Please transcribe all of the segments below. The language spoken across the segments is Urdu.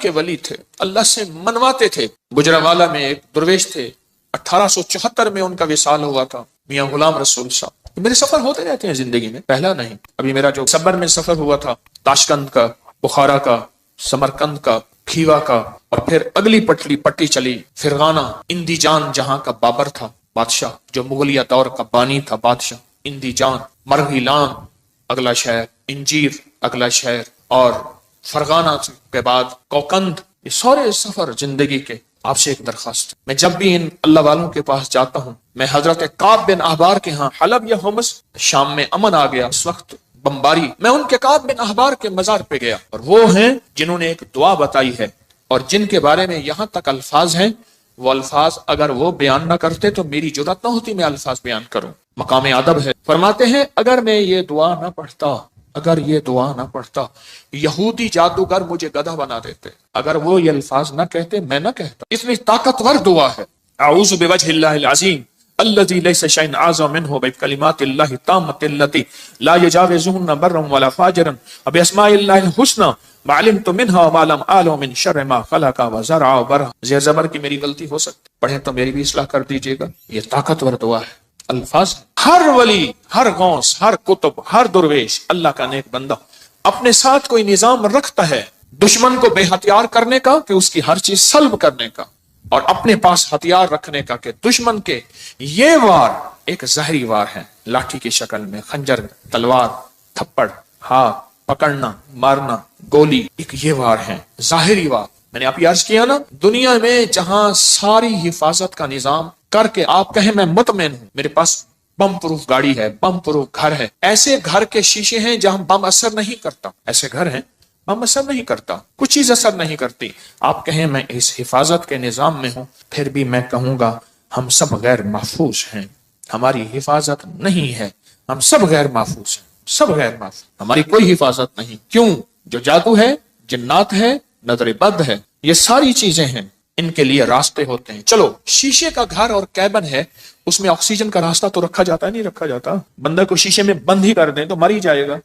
کے ولی تھے، اللہ سے منواتے تھے۔ گجرانوالہ میں ایک درویش تھے، 1874 میں ان کا وصال ہوا تھا، میاں غلام رسول صاحب۔ میرے سفر ہوتے رہتے ہیں زندگی میں، پہلا نہیں۔ ابھی میرا جو صبر میں سفر ہوا تھا، تاشقند کا، بخارا کا، سمرقند کا، کھیوا کا، اور پھر اگلی پٹی چلی فرغانہ، اندی جان جہاں کا بابر تھا بادشاہ، جو مغلیہ دور کا بانی تھا بادشاہ، اندی جان، مرغیلان اگلا شہر، انجیر اگلا شہر، اور فرغانہ کے بعد کوکند۔ یہ سارے سفر زندگی کے۔ آپ سے ایک درخواست، میں جب بھی ان اللہ والوں کے پاس جاتا ہوں، میں حضرت کعب بن احبار کے ہاں، حلب یا حمص، شام میں امن آ گیا اس وقت بمباری، میں ان کے کعب بن احبار کے مزار پہ گیا، اور وہ ہیں جنہوں نے ایک دعا بتائی ہے، اور جن کے بارے میں یہاں تک الفاظ ہیں، وہ الفاظ اگر وہ بیان نہ کرتے تو میری جرات نہ ہوتی میں الفاظ بیان کروں۔ مقام ادب ہے۔ فرماتے ہیں اگر میں یہ دعا نہ پڑھتا، اگر یہ دعا نہ پڑھتا، یہودی جادوگر مجھے گدھا بنا دیتے۔ اگر وہ یہ الفاظ نہ کہتے، میں نہ کہتا۔ اتنی طاقتور دعا ہے۔ اعوذ بوجہ اللہ العظیم الذی لیس شیء اعظم منہ بکلمات اللہ التامۃ التی لا یجاوزہن برا ولا فاجرا وباسماء اللہ الحسنی ما علمت منها وما لم اعلم من شر ما خلق وزرع وبرع۔ زیر زبر کی میری غلطی ہو سکتی، پڑھیں تو میری بھی اصلاح کر دیجیے گا۔ یہ طاقتور دعا ہے۔ الفاظ، ہر ولی، ہر غوث، ہر قطب، ہر درویش، اللہ کا نیک بندہ اپنے ساتھ کوئی نظام رکھتا ہے دشمن کو بے ہتھیار کرنے کا، کہ اس کی ہر چیز سلب کرنے کا، اور اپنے پاس ہتھیار رکھنے کا، کہ دشمن کے یہ وار ایک زہری وار ہے، لاٹھی کی شکل میں، خنجر، تلوار، تھپڑ، ہاتھ پکڑنا، مارنا، گولی، ایک یہ وار ہے، ظاہری وار۔ میں نے آپ عرض کیا نا، دنیا میں جہاں ساری حفاظت کا نظام کر کے آپ کہیں میں مطمئن ہوں، میرے پاس بم پروف گاڑی ہے، بم پروف گھر ہے، ایسے گھر کے شیشے ہیں جہاں بم اثر نہیں کرتا، ایسے گھر ہیں بم اثر نہیں کرتا، کچھ چیز اثر نہیں کرتی۔ آپ کہیں میں اس حفاظت کے نظام میں ہوں، پھر بھی میں کہوں گا ہم سب غیر محفوظ ہیں، ہماری حفاظت نہیں ہے، ہم سب غیر محفوظ ہیں، سب غیر محفوظ، ہماری کوئی حفاظت نہیں۔ کیوں؟ جو جادو ہے، جنات ہے، نظر بد ہے، یہ ساری چیزیں ہیں، ان کے لیے راستے ہوتے ہیں۔ چلو، شیشے کا گھر اور کیبن ہے، اس میں آکسیجن کا راستہ تو رکھا جاتا ہے، نہیں رکھا جاتا؟ بندہ کو شیشے میں بند ہی کر دیں تو مر ہی جائے گا۔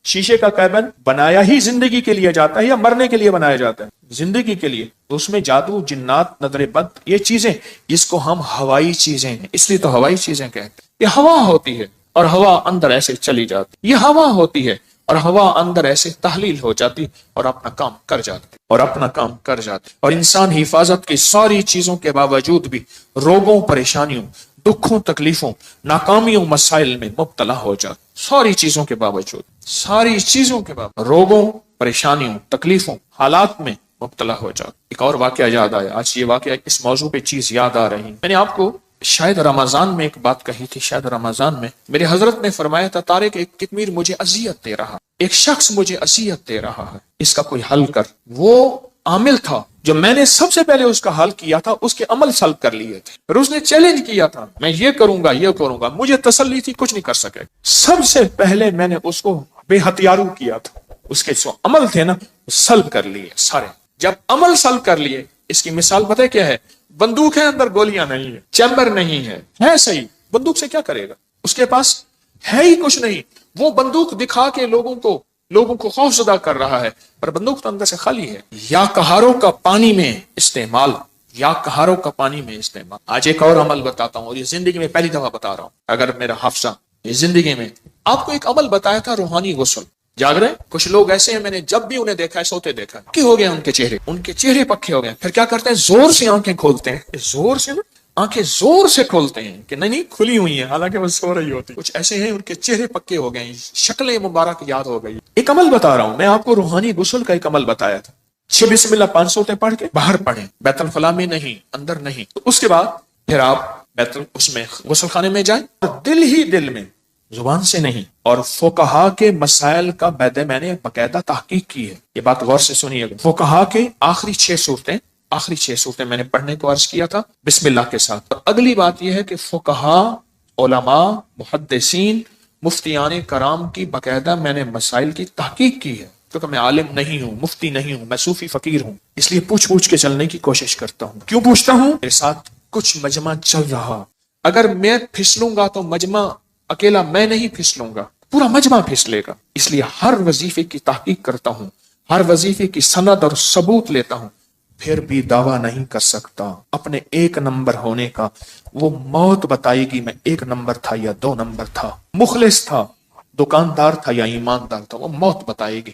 شیشے کا کیبن بنایا ہی زندگی کے لیے جاتا ہے یا مرنے کے لیے بنایا جاتا ہے؟ زندگی کے لیے۔ تو اس میں جادو، جنات، نظر بد، یہ چیزیں، اس کو ہم ہوائی چیزیں ہیں، اس لیے تو ہوائی چیزیں کہتے ہیں۔ یہ ہوا ہوتی ہے اور ہوا اندر ایسے چلی جاتی، یہ ہوا ہوتی ہے اور ہوا اندر ایسے تحلیل ہو جاتی اور اپنا کام کر جاتی، اور انسان حفاظت کی ساری چیزوں کے باوجود بھی روگوں، پریشانیوں، دکھوں، تکلیفوں، ناکامیوں، مسائل میں مبتلا ہو جاتا، ساری چیزوں کے باوجود، روگوں، پریشانیوں، تکلیفوں، حالات میں مبتلا ہو جاتا۔ ایک اور واقعہ یاد آیا، آج یہ واقعہ اس موضوع پہ چیز یاد آ رہی، میں نے آپ کو شاید رمضان میں ایک بات کہی تھی، شاید رمضان میں میرے حضرت نے فرمایا تھا، طارق ایک کتمیر مجھے اذیت دے رہا، ایک شخص مجھے اذیت دے رہا ہے، اس کا کوئی حل کر۔ وہ عامل تھا جو میں نے سب سے پہلے اس کا حل کیا تھا، اس کے عمل سلب کر لیے تھے، پھر اس نے چیلنج کیا تھا، میں یہ کروں گا، مجھے تسلی تھی کچھ نہیں کر سکے، سب سے پہلے میں نے اس کو بے ہتھیارو کیا تھا، اس کے جو عمل تھے نا سلب کر لیے سارے۔ جب عمل سلب کر لیے، اس کی مثال پتہ ہے کیا ہے؟ بندوق ہے، اندر گولیاں نہیں ہے، چیمبر نہیں ہے صحیح، بندوق سے کیا کرے گا؟ اس کے پاس ہے ہی کچھ نہیں، وہ بندوق دکھا کے لوگوں کو خوف زدہ کر رہا ہے، پر بندوق تو اندر سے خالی ہے۔ یا کہاروں کا پانی میں استعمال، آج ایک اور عمل بتاتا ہوں، اور یہ زندگی میں پہلی دفعہ بتا رہا ہوں، اگر میرا حافظہ یہ زندگی میں آپ کو ایک عمل بتایا تھا، روحانی غسل۔ جاگ رہے کچھ لوگ ایسے ہیں، میں نے جب بھی انہیں دیکھا ہے سوتے دیکھا ہے، پکے ہو گئے ان کے چہرے پکے ہو گئے، پھر کیا کرتے ہیں؟ زور سے آنکھیں کھولتے ہیں، آنکھیں زور سے کھولتے ہیں کہ نہیں کھلی ہوئی ہیں، حالانکہ وہ سو رہی ہوتی۔ کچھ ایسے ہیں ان کے چہرے پکے ہو گئے، شکلیں مبارک یاد ہو گئی۔ ایک عمل بتا رہا ہوں میں آپ کو، روحانی غسل کا ایک عمل بتایا تھا۔ 6 بسم اللہ 5 سوتے پڑھ کے باہر پڑھیں، بیت الخلاء میں نہیں، اندر نہیں۔ تو اس کے بعد پھر آپ اس میں غسل خانے میں جائیں، دل ہی دل میں، زبان سے نہیں۔ اور فقہا کے مسائل کا میں نے باقاعدہ تحقیق کی ہے، یہ بات غور سے سنیے گا۔ فقہا کے آخری 6 صورتیں میں نے پڑھنے کو عرض کیا تھا بسم اللہ کے ساتھ۔ اور اگلی بات یہ ہے کہ فقہا، علماء، محدثین، مفتیان کرام کی باقاعدہ میں نے مسائل کی تحقیق کی ہے، کیونکہ میں عالم نہیں ہوں، مفتی نہیں ہوں، میں صوفی فقیر ہوں، اس لیے پوچھ کے چلنے کی کوشش کرتا ہوں۔ کیوں پوچھتا ہوں؟ میرے ساتھ کچھ مجمع چل رہا، اگر میں پھسلوں گا تو مجمع اکیلا میں نہیں پھسلوں گا، پورا مجمع پھسلے گا، اس لیے ہر وظیفے کی تحقیق کرتا ہوں، ہر وظیفے کی سند اور ثبوت لیتا ہوں، پھر بھی دعویٰ نہیں کر سکتا اپنے ایک نمبر ہونے کا۔ وہ موت بتائے گی میں ایک نمبر تھا یا دو نمبر تھا، مخلص تھا، دکاندار تھا یا ایماندار تھا، وہ موت بتائے گی۔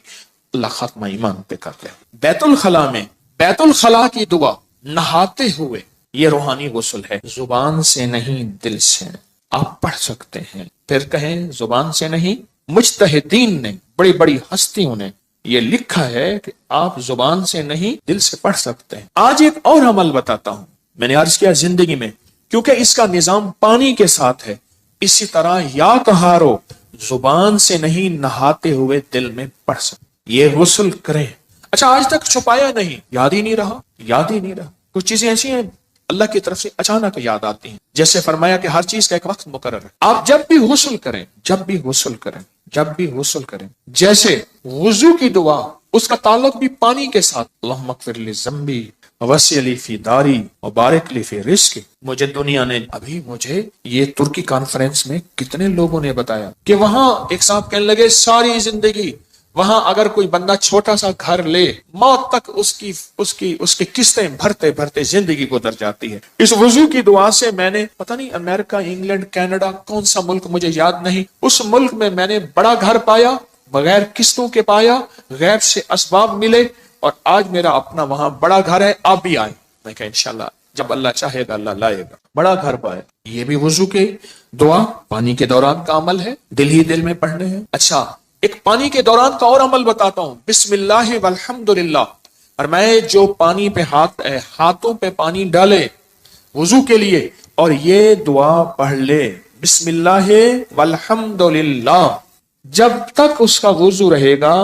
اللہ خاتمہ ایمان پہ کر لے۔ بیت الخلاء میں بیت الخلاء کی دعا نہاتے ہوئے، یہ روحانی غسل ہے، زبان سے نہیں دل سے آپ پڑھ سکتے ہیں۔ پھر کہیں زبان سے نہیں، مجتہدین نے، بڑی بڑی ہستیوں نے یہ لکھا ہے کہ آپ زبان سے نہیں دل سے پڑھ سکتے ہیں۔ آج ایک اور عمل بتاتا ہوں، میں نے عرض کیا زندگی میں کیونکہ اس کا نظام پانی کے ساتھ ہے، اسی طرح یا طہارو، زبان سے نہیں نہاتے ہوئے دل میں پڑھ سکتے، یہ غسل کریں۔ اچھا آج تک چھپایا نہیں، یاد ہی نہیں رہا، یاد ہی نہیں رہا۔ کچھ چیزیں ایسی ہیں اللہ کی طرف سے اچانک یاد آتی ہیں، جیسے فرمایا کہ ہر چیز کا ایک وقت مقرر ہے۔ آپ جب بھی غسل کریں، جب بھی غسل کریں، جب بھی غسل کریں، جیسے وضو کی دعا، اس کا تعلق بھی پانی کے ساتھ، اللہم اغفر لی ذنبی وسع لی فی داری وبارک لی فی رزقی۔ مجھے دنیا نے ابھی مجھے یہ ترکی کانفرنس میں کتنے لوگوں نے بتایا کہ وہاں ایک صاحب کہنے لگے ساری زندگی وہاں اگر کوئی بندہ چھوٹا سا گھر لے، موت تک اس کی قسطیں بھرتے بھرتے زندگی گزر جاتی ہے۔ اس وضو کی دعا سے میں نے پتہ نہیں امریکہ، انگلینڈ، کینیڈا، کون سا ملک مجھے یاد نہیں، اس ملک میں نے بڑا گھر پایا، بغیر قسطوں کے پایا، غیب سے اسباب ملے، اور آج میرا اپنا وہاں بڑا گھر ہے۔ آپ بھی آئیں، میں کہا انشاءاللہ جب اللہ چاہے گا اللہ لائے گا، بڑا گھر پائے۔ یہ بھی وضو کے دعا پانی کے دوران کا عمل ہے، دل ہی دل میں پڑھنے ہیں۔ اچھا ایک پانی کے دوران کا اور عمل بتاتا ہوں، بسم اللہ والحمدللہ، اور میں جو پانی پہ ہاتھوں پہ پانی ڈالے وضو کے لیے اور یہ دعا پڑھ لے، بسم اللہ والحمدللہ، جب تک اس کا وضو رہے گا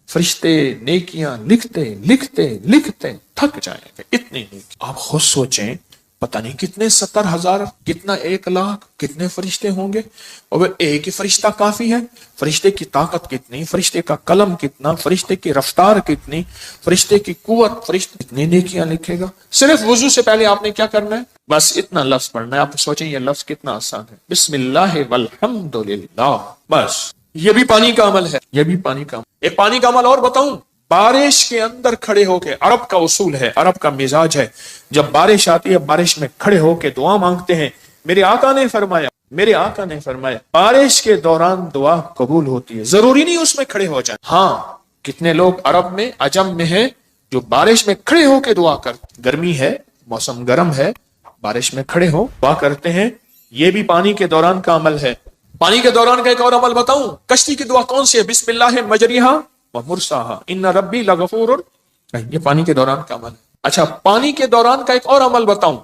فرشتے نیکیاں لکھتے لکھتے لکھتے تھک جائیں گے، اتنی نیکی۔ آپ خود سوچیں، پتہ نہیں کتنے 70,000، کتنا 1,00,000، کتنے فرشتے ہوں گے، اور ایک ہی فرشتہ کافی ہے؟ فرشتے کی طاقت کتنی، فرشتے کا قلم کتنا، فرشتے کی رفتار کتنی، فرشتے کی قوت، فرشتے کتنی نیکیاں لکھے گا۔ صرف وضو سے پہلے آپ نے کیا کرنا ہے؟ بس اتنا لفظ پڑھنا ہے۔ آپ سوچیں یہ لفظ کتنا آسان ہے، بسم اللہ والحمدللہ، بس یہ بھی پانی کا عمل ہے، یہ بھی پانی کا عمل۔ ایک پانی کا عمل اور بتاؤں، بارش کے اندر کھڑے ہو کے، عرب کا اصول ہے، عرب کا مزاج ہے، جب بارش آتی ہے بارش میں کھڑے ہو کے دعا مانگتے ہیں۔ میرے آقا نے فرمایا بارش کے دوران دعا قبول ہوتی ہے، ضروری نہیں اس میں کھڑے ہو جائیں۔ ہاں کتنے لوگ عرب میں، عجم میں ہیں جو بارش میں کھڑے ہو کے دعا کرتے، گرمی ہے، موسم گرم ہے، بارش میں کھڑے ہو دعا کرتے ہیں، یہ بھی پانی کے دوران کا عمل ہے۔ پانی کے دوران کا ایک اور عمل بتاؤں، کشتی کی دعا کون سی ہے؟ بسم اللہ مجریہا ومرساہا ان ربی لغفور، یہ پانی کے دوران کا عمل ہے۔ اچھا پانی کے دوران کا ایک اور عمل بتاؤں،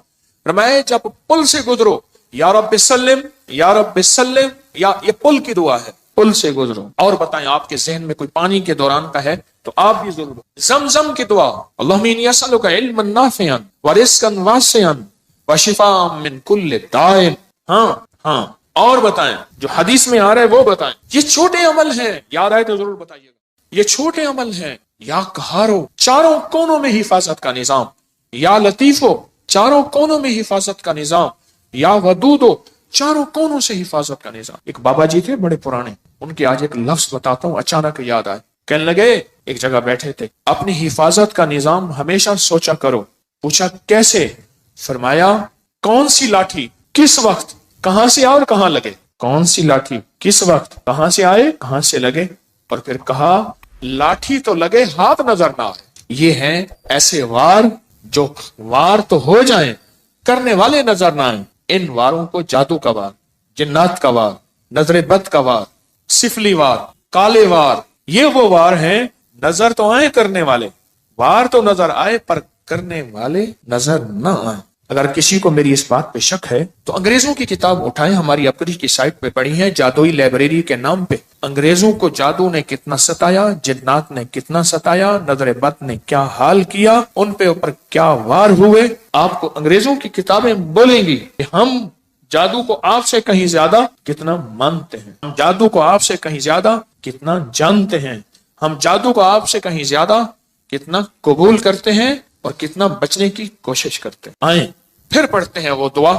فرمایا جب پل سے گزرو، یا رب سلم یا رب سلم، یا یہ پل کی دعا ہے، پل سے گزرو۔ اور بتائیں آپ کے ذہن میں کوئی پانی کے دوران کا ہے تو آپ بھی ضرور۔ زمزم کی دعا، اللہم انی اسألک علما نافعا ورزقا واسعا وشفاء من کل داء۔ ہاں اور بتائیں، جو حدیث میں آ رہا ہے وہ بتائیں۔ یہ چھوٹے عمل ہیں، یاد آئے تو ضرور بتائیے گا، یہ چھوٹے عمل ہیں۔ یا قہارو، چاروں کونوں میں حفاظت کا نظام، یا لطیفو، چاروں کونوں میں حفاظت کا نظام، یا ودودو، چاروں کونوں سے حفاظت کا نظام۔ ایک بابا جی تھے بڑے پرانے، ان کے آج ایک لفظ بتاتا ہوں، اچانک یاد آئے۔ کہنے لگے ایک جگہ بیٹھے تھے، اپنی حفاظت کا نظام ہمیشہ سوچا کرو۔ پوچھا کیسے؟ فرمایا کون سی لاٹھی کس وقت کہاں سے آئے اور کہاں لگے، کون سی لاٹھی کس وقت کہاں سے آئے کہاں سے لگے، اور پھر کہا لاٹھی تو لگے ہاتھ نظر نہ آئے۔ یہ ہیں ایسے وار جو وار تو ہو جائیں کرنے والے نظر نہ آئیں۔ ان واروں کو جادو کا وار، جنات کا وار، نظر بد کا وار، سفلی وار، کالے وار، یہ وہ وار ہیں نظر تو آئے کرنے والے، وار تو نظر آئے پر کرنے والے نظر نہ آئے۔ اگر کسی کو میری اس بات پہ شک ہے تو انگریزوں کی کتاب اٹھائیں، ہماری اپنی کی سائٹ پہ پڑھی ہے، جادوئی لائبریری کے نام پہ۔ انگریزوں کو جادو نے کتنا ستایا، جنات نے کتنا ستایا، نظر بد نے کیا حال کیا، ان پہ اوپر کیا وار ہوئے۔ آپ کو انگریزوں کی کتابیں بولیں گی کہ ہم جادو کو آپ سے کہیں زیادہ کتنا مانتے ہیں، ہم جادو کو آپ سے کہیں زیادہ کتنا جانتے ہیں، ہم جادو کو آپ سے کہیں زیادہ کتنا قبول کرتے ہیں اور کتنا بچنے کی کوشش کرتے ہیں۔ آئیں پھر پڑھتے ہیں وہ دعا،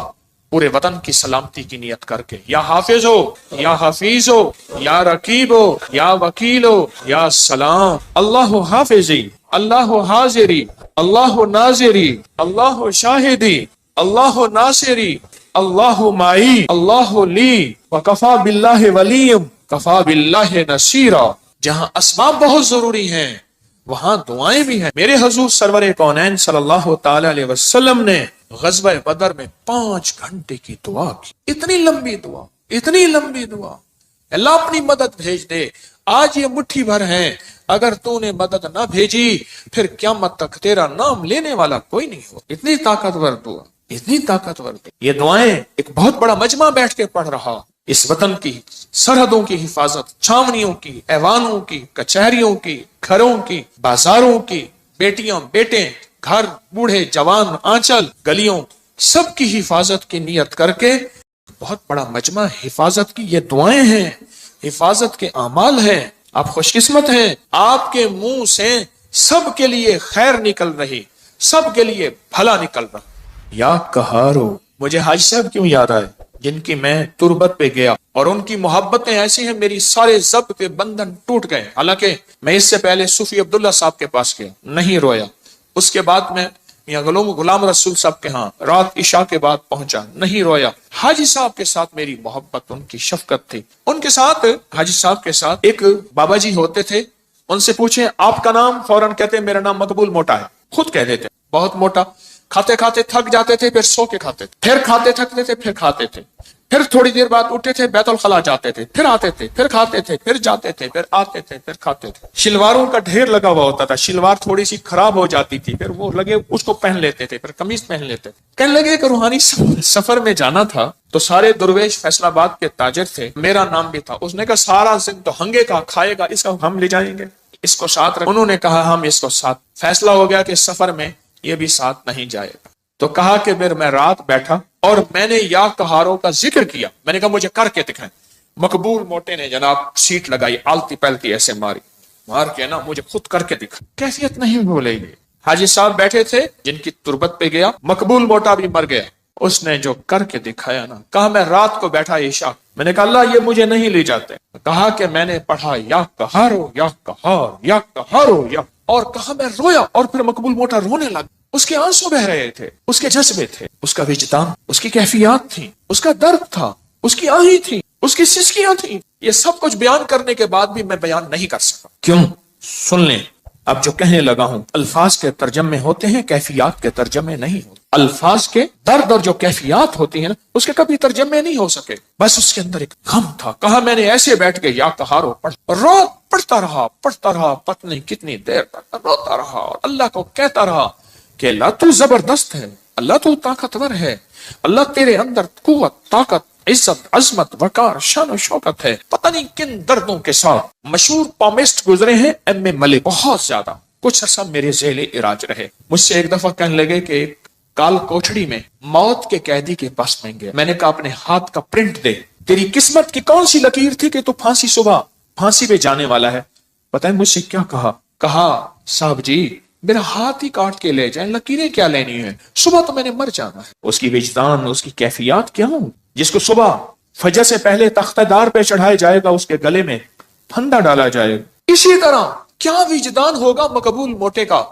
پورے وطن کی سلامتی کی نیت کر کے، یا حافظ ہو، یا حفیظ ہو، یا رقیب ہو، یا وکیل ہو، یا سلام، اللہ حافظی، اللہ حاضری، اللہ ناظری، اللہ شاہدی، اللہ ناصری، اللہ معی، اللہ لی، وکفا باللہ ولیم، کفا باللہ نصیرا۔ جہاں اسباب بہت ضروری ہیں وہاں دعائیں بھی ہیں۔ میرے حضور سرور کونین صلی اللہ تعالی علیہ وسلم نے غزوہ بدر میں 5 گھنٹے کی دعا کی، اتنی لمبی دعا، اتنی لمبی دعا، اللہ اپنی مدد بھیج دے، آج یہ مٹھی بھر ہیں، اگر تو نے مدد نہ بھیجی پھر قیامت تک تیرا نام لینے والا کوئی نہیں ہو۔ اتنی طاقتور دعا، اتنی طاقتور دعا۔ یہ دعائیں ایک بہت بڑا مجمع بیٹھ کے پڑھ رہا، اس وطن کی سرحدوں کی حفاظت، چھاونیوں کی، ایوانوں کی، کچہریوں کی، گھروں کی، بازاروں کی، بیٹیاں بیٹے، گھر، بوڑھے جوان، آنچل، گلیوں، سب کی حفاظت کی نیت کر کے بہت بڑا مجمع حفاظت کی یہ دعائیں ہیں، حفاظت کے اعمال ہیں۔ آپ خوش قسمت ہیں، آپ کے منہ سے سب کے لیے خیر نکل رہی، سب کے لیے بھلا نکل رہا۔ یا قہارو، مجھے حاج صاحب کیوں یاد آئے جن کی میں تربت پہ گیا اور ان کی محبتیں ایسی ہیں، میری سارے ضبط کے بندھن ٹوٹ گئے۔ حالانکہ میں اس سے پہلے صوفی عبداللہ صاحب کے پاس گیا، نہیں رویا۔ اس کے بعد میں میاں غلام رسول صاحب کے ہاں رات عشاء کے بعد پہنچا، نہیں رویا۔ حاجی صاحب کے ساتھ میری محبت، ان کی شفقت تھی۔ ان کے ساتھ، حاجی صاحب کے ساتھ ایک بابا جی ہوتے تھے، ان سے پوچھیں آپ کا نام، فوراً کہتے میرا نام مقبول موٹا ہے، خود کہہ دیتے بہت موٹا۔ کھاتے کھاتے تھک جاتے تھے، پھر سو کے کھاتے تھے، پھر کھاتے تھکتے تھے، پھر کھاتے تھے، پھر تھوڑی دیر بعد اٹھتے تھے، بیت الخلا جاتے تھے، پھر آتے تھے، پھر کھاتے تھے، پھر جاتے تھے، پھر آتے تھے، پھر کھاتے تھے۔ شلواروں کا ڈھیر لگا ہوا ہوتا تھا، شلوار تھوڑی سی خراب ہو جاتی تھی، پھر وہ لگے اس کو پہن لیتے تھے، پھر قمیض پہن لیتے تھے۔ کہنے لگے کہ روحانی سفر میں جانا تھا تو سارے درویش فیصل آباد کے تاجر تھے، میرا نام بھی تھا۔ اس نے کہا سارا زند تو ہنگے کا کھائے گا، اس کا ہم لے جائیں گے، اس کو ساتھ رکھ۔ انہوں نے کہا ہم اس کو ساتھ۔ فیصلہ ہو گیا کہ سفر میں یہ بھی ساتھ نہیں جائے گا۔ تو کہا کہ پھر میں رات بیٹھا اور میں نے یا قہاروں کا ذکر کیا، میں نے کہا مجھے کر کے دکھائیں۔ مقبول موٹے نے جناب سیٹ لگائی، آلتی پلتی ایسے ماری، مار کے نا مجھے خود کر کے دکھا۔ کیفیت نہیں بولے گی۔ حاجی صاحب بیٹھے تھے جن کی تربت پہ گیا، مقبول موٹا بھی مر گیا، اس نے جو کر کے دکھایا نا، کہا میں رات کو بیٹھا عشاء، میں نے کہا اللہ یہ مجھے نہیں لے جاتے، کہا کہ میں نے پڑھا یا قہارو یا قہار یا قہارو یا، اور کہا میں رویا، اور پھر مقبول موٹا رونے لگا۔ اس کے آنسو بہ رہے تھے، اس کے جذبے تھے، اس کا وجدان، اس کی کیفیات تھی، اس کا درد تھا، اس کی آہیں تھی، اس کی سسکیاں تھیں۔ یہ سب کچھ بیان کرنے کے بعد بھی میں بیان نہیں کر سکا۔ کیوں؟ سن لیں، اب جو کہنے لگا ہوں الفاظ کے ترجمے ہوتے ہیں، کیفیات کے ترجمے نہیں ہوتے۔ الفاظ کے درد اور جو کیفیات ہوتی ہیں نا، اس کے کبھی ترجمے نہیں ہو سکے۔ بس اس کے اندر ایک غم تھا۔ کہا میں نے ایسے بیٹھ کے یا قہارو پڑھتا رہا، پتہ نہیں کتنی دیر تک روتا رہا، اور اللہ کو کہتا رہا کہ اللہ تو زبردست ہے، اللہ تو طاقتور ہے، اللہ تیرے اندر قوت، طاقت، عزت، عظمت، وقار، شان و شوکت ہے۔ پتہ نہیں کن دردوں کے ساتھ مشہور پامسٹ گزرے ہیں، ایم اے ملک، بہت زیادہ کچھ عرصہ میرے ذیل علاج رہے۔ مجھ سے ایک دفعہ کہنے لگے کہ ایک کال کوٹڑی میں موت کے قیدی کے پاس میں گیا، میں نے کہا اپنے ہاتھ کا پرنٹ دے، تیری قسمت کی کون سی لکیر تھی کہ تو صبح پھانسی پہ جانے والا ہے؟ پتہ ہے مجھ سے کیا کہا صاحب جی میرا ہاتھ ہی کاٹ کے لے جائیں، لکیریں کیا لینی ہے، صبح تو میں نے مر جانا ہے۔ اس کی وجدان، اس کی کیفیات کیا ہوں، جس کو صبح فجر سے پہلے تختہ دار پہ چڑھایا جائے گا، اس کے گلے میں پھندا ڈالا جائے گا۔ اسی طرح کیا وجدان ہوگا مقبول موٹے کا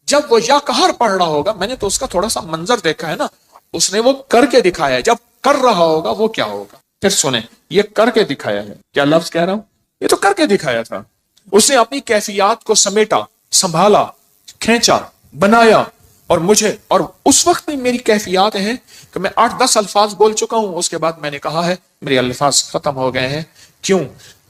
جب وہ یا قہر پڑھ رہا ہوگا۔ میں نے تو اس کا تھوڑا سا منظر دیکھا ہے نا، اس نے وہ کر کے دکھایا ہے، جب کر رہا ہوگا وہ کیا ہوگا۔ پھر سنیں، یہ کر کے دکھایا ہے، کیا لفظ کہہ رہا ہوں، یہ تو کر کے دکھایا تھا۔ اس نے اپنی کیفیات کو سمیٹا، سنبھالا، کھینچا، بنایا، اور مجھے، اور اس وقت میں میری کیفیات ہیں کہ میں 8-10 الفاظ بول چکا ہوں، اس کے بعد میں نے کہا ہے میرے الفاظ ختم ہو گئے ہیں۔ کیوں؟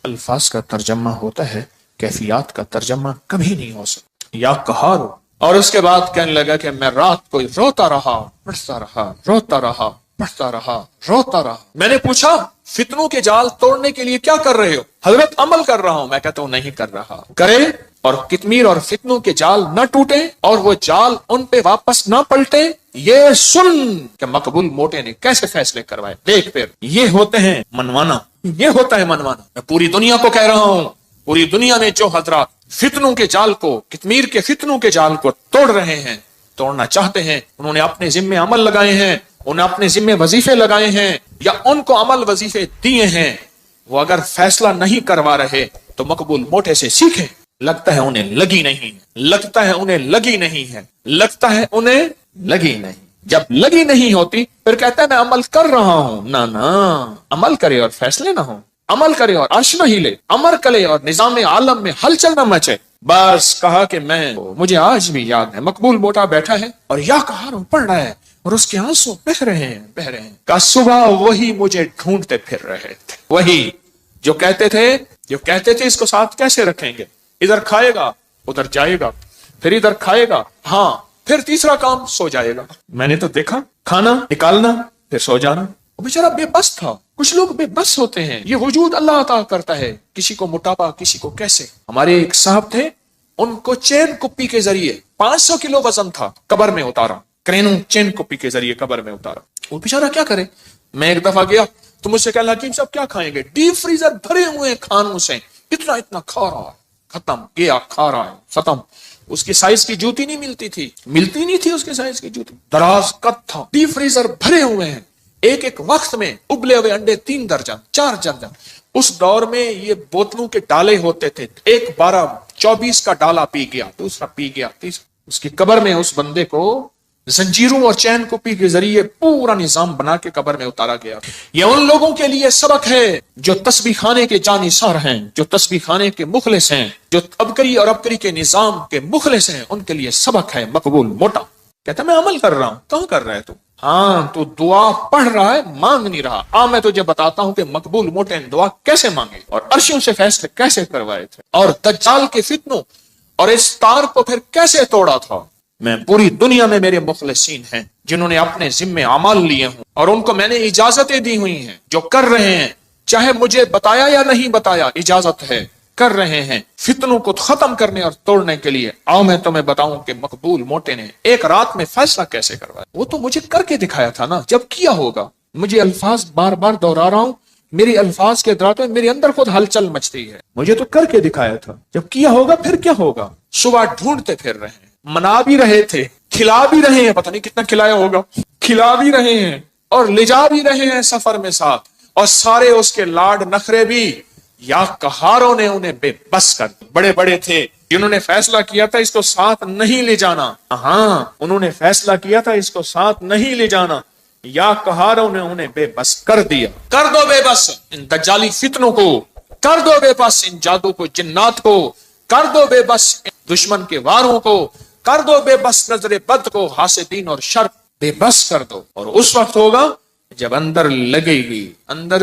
الفاظ کا ترجمہ ہوتا ہے، کیفیات کا ترجمہ کبھی نہیں ہو سکتا۔ یا قہارو، اور اس کے بعد کہنے لگا کہ میں رات کو روتا رہا، پڑھتا رہا، روتا رہا، پڑھتا رہا، روتا رہا۔ میں نے پوچھا فتنوں کے جال توڑنے کے لیے کیا کر رہے ہو؟ حضرت عمل کر رہا ہوں۔ میں کہتا ہوں نہیں کر رہا۔ کرے اور کتمیر اور فتنوں کے جال نہ ٹوٹے اور وہ جال ان پہ واپس نہ پلٹے۔ یہ سن کہ مقبول موٹے نے کیسے فیصلے کروائے۔ دیکھ پھر یہ ہوتے ہیں منوانا، یہ ہوتا ہے منوانا۔ میں پوری دنیا کو کہہ رہا ہوں، پوری دنیا میں جو حضرات فتنوں کے جال کو، کتمیر کے فتنوں کے جال کو توڑ رہے ہیں، توڑنا چاہتے ہیں، انہوں نے اپنے ذمے عمل لگائے ہیں، انہیں اپنے ذمے وظیفے لگائے ہیں یا ان کو عمل وظیفے دیے ہیں، وہ اگر فیصلہ نہیں کروا رہے تو مقبول موٹے سے سیکھیں۔ لگتا ہے انہیں لگی نہیں ہے، لگتا ہے انہیں لگی نہیں ہے، لگتا ہے انہیں لگی نہیں۔ جب لگی نہیں ہوتی پھر کہتا ہے میں عمل کر رہا ہوں۔ نہ عمل کرے اور فیصلے نہ ہوں، عمل کرے اور عرش نہ ہلے، عمل کرے اور نظام عالم میں ہلچل نہ مچے۔ بس کہا کہ مجھے آج بھی یاد ہے، مقبول موٹا بیٹھا ہے اور یا کہار پڑھ رہا ہے اور اس کے آنسو بہ رہے ہیں کہ صبح وہی مجھے ڈھونڈتے پھر رہے تھے، وہی جو کہتے تھے اس کو ساتھ کیسے رکھیں گے، ادھر کھائے گا ادھر جائے گا، پھر ادھر کھائے گا، ہاں پھر تیسرا کام سو جائے گا۔ میں نے تو دیکھا کھانا نکالنا پھر سو جانا۔ وہ بیچارہ بے بس تھا۔ کچھ لوگ بے بس ہوتے ہیں، یہ وجود اللہ عطا کرتا ہے، کسی کو موٹاپا کسی کو کیسے۔ ہمارے ایک صاحب تھے، ان کو چین کپی کے ذریعے 500 کلو وزن تھا، قبر میں اتارا، کرینوں چین کپی کے ذریعے قبر میں اتارا۔ وہ بیچارہ کیا کرے۔ میں ایک دفعہ گیا تو مجھ سے کہا حکیم صاحب کیا کھائیں گے؟ ڈیپ فریزر بھرے ہوئے کھانوں سے اتنا کھا رہا ہے، ختم گیا، کھا رہا ہے ختم۔ اس کی سائز کی جوتی نہیں ملتی نہیں تھی اس کے سائز کی جوتی، دراز قد تھا، ڈیپ فریزر بھرے ہوئے ہیں، ایک وقت میں ابلے ہوئے انڈے 3 درجن 4 درجن۔ اس دور میں یہ بوتلوں کے ڈالے ہوتے تھے، ایک 12-24 کا ڈالا پی گیا، دوسرا پی گیا، تیسرا۔ اس کی قبر میں اس بندے کو زنجیروں اور چین کپی کے ذریعے پورا نظام بنا کے قبر میں اتارا گیا۔ یہ ان لوگوں کے لیے سبق ہے جو تسبیح خانے کے جانثار ہیں، جو تسبیح خانے کے مخلص ہیں، جو ابکری اور ابکری کے نظام کے مخلص ہیں، ان کے لیے سبق ہے۔ مقبول موٹا کہتا میں عمل کر رہا ہوں۔ کہاں کر رہا ہے تو؟ ہاں تو دعا پڑھ رہا ہے، مانگ نہیں رہا۔ میں تجھے بتاتا ہوں کہ مقبول موٹے نے دعا کیسے مانگے اور عرشوں سے فیصلے کیسے کروائے تھے، اور دجال کے فتنوں اور اس تار کو پھر کیسے توڑا تھا۔ میں پوری دنیا میں میرے مخلصین ہیں جنہوں نے اپنے ذمے اعمال لیے ہوں اور ان کو میں نے اجازتیں دی ہوئی ہیں، جو کر رہے ہیں، چاہے مجھے بتایا یا نہیں بتایا، اجازت ہے، کر رہے ہیں فتنوں کو ختم کرنے اور توڑنے کے لیے۔ آؤ میں تمہیں بتاؤں کہ مقبول موٹے نے ایک رات میں فیصلہ کیسے کروایا۔ وہ تو مجھے کر کے دکھایا تھا نا، جب کیا ہوگا۔ مجھے الفاظ بار بار دہرا رہا ہوں، میری الفاظ کے دوران میرے اندر خود ہلچل مچتی ہے۔ مجھے تو کر کے دکھایا تھا، جب کیا ہوگا پھر کیا ہوگا۔ صبح ڈھونڈتے پھر رہے ہیں، منا بھی رہے تھے، کھلا بھی رہے ہیں، پتہ نہیں کتنا کھلایا ہوگا، کھلا بھی رہے ہیں اور لے جا بھی رہے ہیں سفر میں ساتھ، اور سارے اس کے لاڈ نخرے بھی یا قہاروں نے انہیں بے بس کر دیا۔ بڑے بڑے تھے جنہوں نے فیصلہ کیا تھا اس کو ساتھ نہیں لے جانا، ہاں انہوں نے فیصلہ کیا تھا اس کو ساتھ نہیں لے جانا، یا قہاروں نے انہیں بے بس کر دیا۔ کر دو بے بس ان دجالی فتنوں کو، کر دو بے بس ان جادو کو، جنات کو، کر دو بے بس دشمن کے واروں کو، کر دو بے بس نظر بد کو، حاسدین اور شر بے بس کر دو۔ اور اس وقت ہوگا جب اندر لگے گی، اندر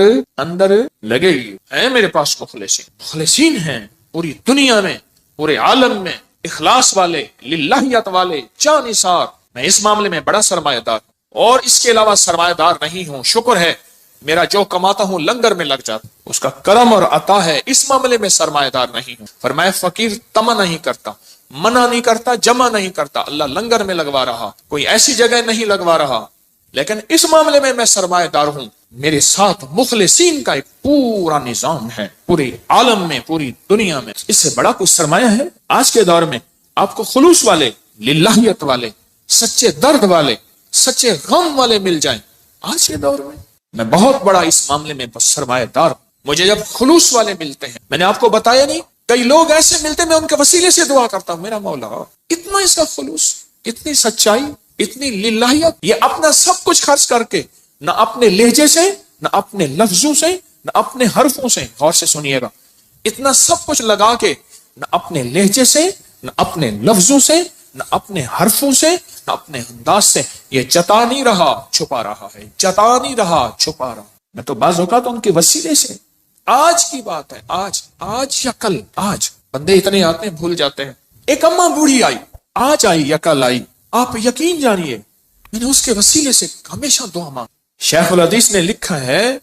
لگے گی۔ ہے میرے پاس مخلصین ہیں پوری دنیا میں، پورے عالم میں، اخلاص والے، للہیت والے، جانثار۔ میں اس معاملے میں بڑا سرمایہ دار اور اس کے علاوہ سرمایہ دار نہیں ہوں۔ شکر ہے میرا جو کماتا ہوں لنگر میں لگ جاتا، اس کا کرم اور عطا ہے، اس معاملے میں سرمایہ دار نہیں ہوں۔ فرمایا فقیر تما نہیں کرتا، منع نہیں کرتا، جمع نہیں کرتا، اللہ لنگر میں لگوا رہا، کوئی ایسی جگہ نہیں لگوا رہا، لیکن اس معاملے میں میں سرمایہ دار ہوں۔ میرے ساتھ مخلصین کا ایک پورا نظام ہے، پورے عالم میں، پوری دنیا میں۔ اس سے بڑا کچھ سرمایہ ہے آج کے دور میں؟ آپ کو خلوص والے، للہیت والے، سچے درد والے، سچے غم والے مل جائیں آج کے دور میں بہت بڑا اس معاملے میں سرمایہ دار ہوں۔ مجھے جب خلوص والے ملتے ہیں، میں نے آپ کو بتایا نہیں، کئی لوگ ایسے ملتے میں ان کے وسیلے سے دعا کرتا ہوں، میرا مولا اتنا اس کا خلوص، اتنی سچائی، اتنی للہیت، یہ اپنا سب کچھ خرچ کر کے، نہ اپنے لہجے سے، نہ اپنے لفظوں سے، نہ اپنے حرفوں سے، غور سے سنیے گا، اتنا سب کچھ لگا کے، نہ اپنے لہجے سے، نہ اپنے لفظوں سے، نہ اپنے حرفوں سے، نہ اپنے انداز سے، یہ جتا نہیں رہا چھپا رہا ہے، جتا نہیں رہا چھپا رہا۔ میں تو بعض اوقات ان کے وسیلے سے، آج کی بات ہے، آج یا کل، آج بندے اتنے آتے ہیں بھول جاتے ہیں۔ ایک اماں بوڑھی آئی، آج آئی یا کل آئی، آپ یقین جانیے میں نے اس کے وسیلے سے ہمیشہ دعا مانگ۔ شیخ الحدیث نے لکھا ہے،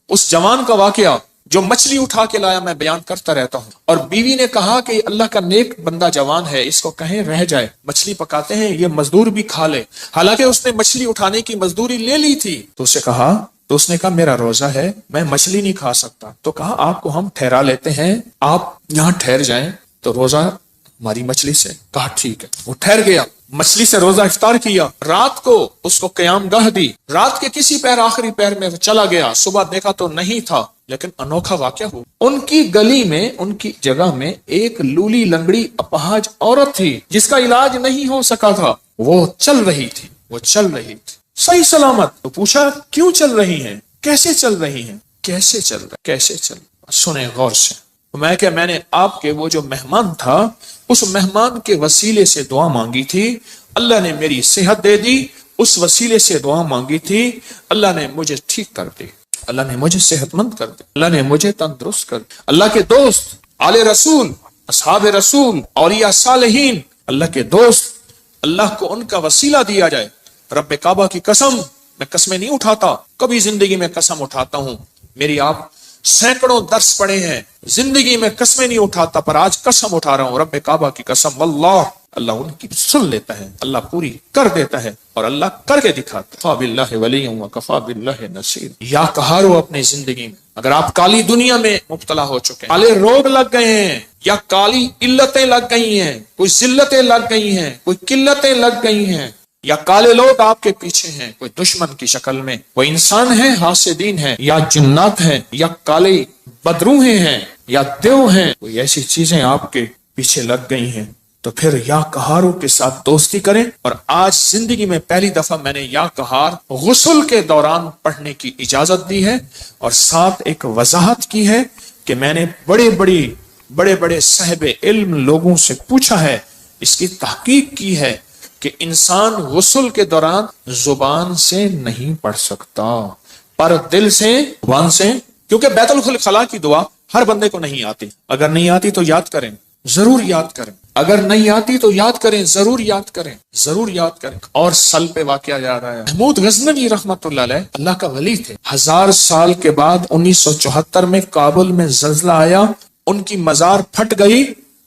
اس جوان کا واقعہ جو مچھلی اٹھا کے لایا، میں بیان کرتا رہتا ہوں، اور بیوی نے کہا کہ اللہ کا نیک بندہ جوان ہے، اس کو کہیں رہ جائے، مچھلی پکاتے ہیں یہ مزدور بھی کھا لے، حالانکہ اس نے مچھلی اٹھانے کی مزدوری لے لی تھی۔ تو اس نے کہا میرا روزہ ہے، میں مچھلی نہیں کھا سکتا۔ تو کہا آپ کو ہم ٹھہرا لیتے ہیں، آپ یہاں ٹھہر جائیں۔ تو روزہ ہماری مچھلی سے؟ کہا ٹھیک ہے۔ وہ ٹھہر گیا، مچھلی سے روزہ افطار کیا، رات کو اس کو قیام گاہ دی، رات کے کسی پیر آخری پیر میں چلا گیا، صبح دیکھا تو نہیں تھا، لیکن انوکھا واقعہ ہوا۔ ان کی گلی میں، ان کی جگہ میں ایک لولی لنگڑی اپاہج عورت تھی جس کا علاج نہیں ہو سکا تھا، وہ چل رہی تھی، وہ چل رہی تھی صحیح سلامت۔ تو پوچھا کیوں چل رہی ہیں، کیسے چل رہی ہیں، کیسے چل رہا، کیسے چل رہا؟ سنیں غور سے۔ میں نے آپ کے وہ جو مہمان تھا اس مہمان کے وسیلے سے دعا مانگی تھی، اللہ نے میری صحت دے دی، اس وسیلے سے دعا مانگی تھی، اللہ نے مجھے ٹھیک کر دی، اللہ نے مجھے صحت مند کر دی، اللہ نے مجھے تندرست کر دی۔ اللہ کے دوست، آل رسول، اصحاب رسول، اولیاء صالحین، اللہ کے دوست، اللہ کو ان کا وسیلہ دیا جائے۔ رب کعبہ کی قسم، میں قسمیں نہیں اٹھاتا، کبھی زندگی میں قسم اٹھاتا ہوں، میری آپ سینکڑوں درس پڑے ہیں، زندگی میں قسمیں نہیں اٹھاتا، پر آج قسم اٹھا رہا ہوں، رب کعبہ کی قسم، واللہ اللہ ان کی سن لیتا ہے، اللہ پوری کر دیتا ہے، اور اللہ کر کے دکھاتا ہے۔ کفا باللہ ولی وکفا باللہ نصیر۔ یا کہارو اپنی زندگی میں، اگر آپ کالی دنیا میں مبتلا ہو چکے ہیں، کالے روگ لگ گئے ہیں، یا کالی علتیں لگ گئی ہیں، کوئی ذلتیں لگ گئی ہیں، کوئی قلتیں لگ گئی ہیں، یا کالے لوگ آپ کے پیچھے ہیں، کوئی دشمن کی شکل میں، کوئی انسان ہیں، حاسدین ہیں، یا جنات ہیں، یا کالے بدروہیں ہیں، یا دیو ہیں، کوئی ایسی چیزیں آپ کے پیچھے لگ گئی ہیں، تو پھر یا کہاروں کے ساتھ دوستی کریں۔ اور آج زندگی میں پہلی دفعہ میں نے یا کہار غسل کے دوران پڑھنے کی اجازت دی ہے، اور ساتھ ایک وضاحت کی ہے کہ میں نے بڑے بڑے صاحب علم لوگوں سے پوچھا ہے، اس کی تحقیق کی ہے کہ انسان غسل کے دوران زبان سے نہیں پڑھ سکتا، پر دل سے، زبان سے، کیونکہ بیت الخلاء کی دعا ہر بندے کو نہیں آتی، اگر نہیں آتی تو یاد کریں، ضرور یاد کریں، اگر نہیں آتی تو یاد کریں، ضرور یاد کریں، ضرور یاد کریں۔ اور سل پہ واقعہ یاد آیا، محمود غزنوی رحمت اللہ علیہ اللہ کا ولی تھے، 1000 سال کے بعد 1974 میں کابل میں زلزلہ آیا، ان کی مزار پھٹ گئی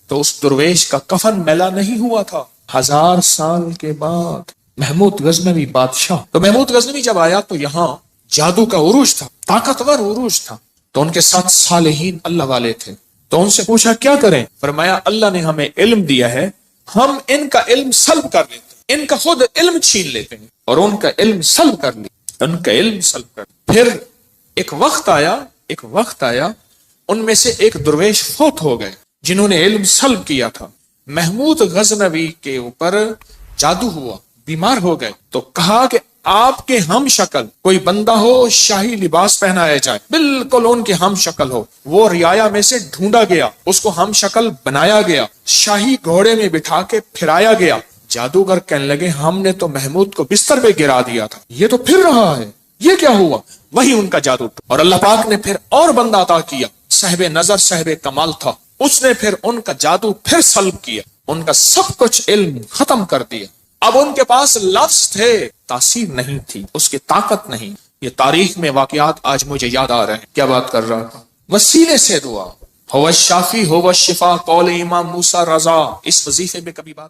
تو اس درویش کا کفن میلا نہیں ہوا تھا، 1000 سال کے بعد محمود غزنوی بادشاہ۔ تو محمود غزنوی جب آیا تو یہاں جادو کا عروج تھا، طاقتور عروج تھا، تو ان کے ساتھ صالحین اللہ والے تھے، تو ان سے پوچھا کیا کریں؟ فرمایا اللہ نے ہمیں علم دیا ہے، ہم ان کا علم سلب کر لیتے ہیں، ان کا خود علم چھین لیتے ہیں اور ان کا علم سلب کر لیتے، ان کا علم سلب کر لیتے۔ پھر ایک وقت آیا ان میں سے ایک درویش فوت ہو گئے جنہوں نے علم سلب کیا تھا، محمود غزنوی کے اوپر جادو ہوا، بیمار ہو گئے، تو کہا کہ آپ کے ہم شکل کوئی بندہ ہو، شاہی لباس پہنایا جائے، بالکل ان کے ہم شکل ہو۔ وہ رعایا میں سے ڈھونڈا گیا، اس کو ہم شکل بنایا گیا، شاہی گھوڑے میں بٹھا کے پھرایا گیا۔ جادوگر کہنے لگے ہم نے تو محمود کو بستر پہ گرا دیا تھا، یہ تو پھر رہا ہے، یہ کیا ہوا؟ وہی ان کا جادو تھا۔ اور اللہ پاک نے پھر اور بندہ عطا کیا، صاحب نظر، صاحب کمال تھا، اس نے پھر ان کا جادو پھر سلب کیا، ان کا سب کچھ علم ختم کر دیا۔ اب ان کے پاس لفظ تھے، تاثیر نہیں تھی، اس کی طاقت نہیں۔ یہ تاریخ میں واقعات آج مجھے یاد آ رہے ہیں۔ کیا بات کر رہا تھا؟ وسیلے سے دعا، ہو الشافی ہو الشفا، قول امام موسیٰ رضا، اس وظیفے میں کبھی بات